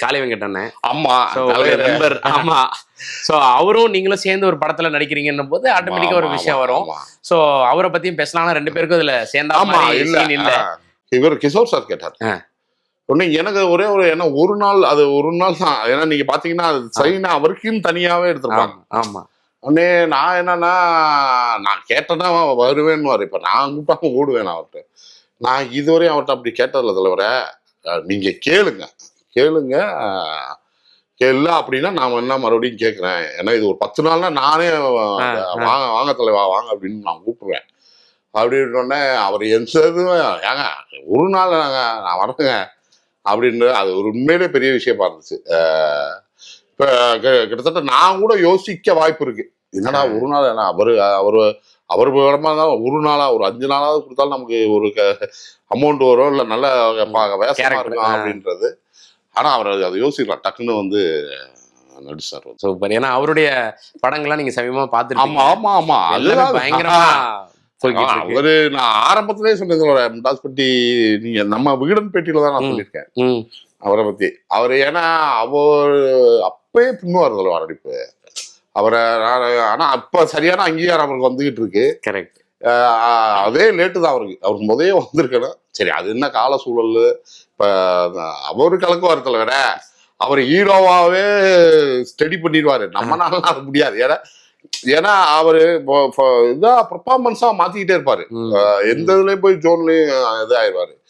காளி வெங்கட் ஆமா சோ ஒரு நண்பர். ஆமா. சோ அவரும் நீங்களும் சேர்ந்து ஒரு படத்துல நடிக்கிறீங்கன்னும் போது ஆட்டோமேட்டிக்கா ஒரு விஷயம் வரும். சோ அவரை பத்தியும் பேசலாம். 2 பேருக்கும் இதுல சேர்ந்தா மாதிரி சீன் இல்ல. இவர் கிஷோர் சார் கேட்டார். உடனே எனக்கு ஒரே ஏன்னா ஒரு நாள் தான். ஏன்னா நீங்க பாத்தீங்கன்னா சைனா அவருக்குன்னு தனியாவே எடுத்திருப்பாங்க. ஆமா. உடனே நான் என்னன்னா நான் கேட்டேன்னா வருவேன்னு இப்ப நான் கூப்பிட்டாம ஓடுவேன் அவர்கிட்ட. நான் இதுவரையும் அவர்கிட்ட அப்படி கேட்டதில்ல தலைவர. நீங்க கேளுங்க கேள்ல அப்படின்னா நான் என்ன மறுபடியும் கேட்கிறேன். ஏன்னா இது ஒரு 10 நாள்னா நானே வாங்க தலைவா வாங்க அப்படின்னு நான் கூப்பிடுவேன். அப்படின்னோடனே அவர் ஏங்க ஒரு நாள் நான் வரேங்க அப்படின்னு அது ஒரு உண்மையிலே பெரிய விஷயமா இருந்துச்சு. இப்ப கிட்டத்தட்ட நான் கூட யோசிக்க வாய்ப்பு இருக்கு. என்னடா ஒரு நாள் ஏன்னா அவர் விடமா தான் ஒரு நாளா ஒரு 5 நாளாவது கொடுத்தாலும் நமக்கு ஒரு அமௌண்ட் வரும், இல்ல நல்ல வேசமா இருக்கும் அப்படின்றது. ஆனா அவர் அதை யோசிக்கலாம் டக்குன்னு நடிச்சார். சூப்பர். ஏன்னா அவருடைய படங்கள்லாம் நீங்க சமீபமா பார்த்துருக்கீங்க. ஆமா அதுதான் பயங்கரமா அவரு நான் ஆரம்பத்திலே சொன்னேன் முண்டாஸ்பட்டி நீங்க நம்ம விகடன் பேட்டியில தான் நான் சொல்லியிருக்கேன் அவரை பத்தி. அவரு ஏன்னா அவர் அப்பயே பின்னுவார் நடிப்பு அவரை. ஆனா அப்ப சரியான அங்கீகாரம் அவருக்கு வந்துகிட்டு இருக்கு. கரெக்ட். அதே லேட்டு தான் அவருக்கு முதலே வந்திருக்கணும். சரி அது என்ன கால சூழல். இப்ப அவரு கலக்குவார் தலைவர. அவர் ஹீரோவாவே ஸ்டடி பண்ணிடுவாரு. நம்மனால அது முடியாது. ஏன்னா அவரு இதா பெர்ஃபார்மன்ஸா மாத்திக்கிட்டே இருப்பாரு. எந்த இதுலயும் போய் ஜோன்லயும் இதாயிருவாரு.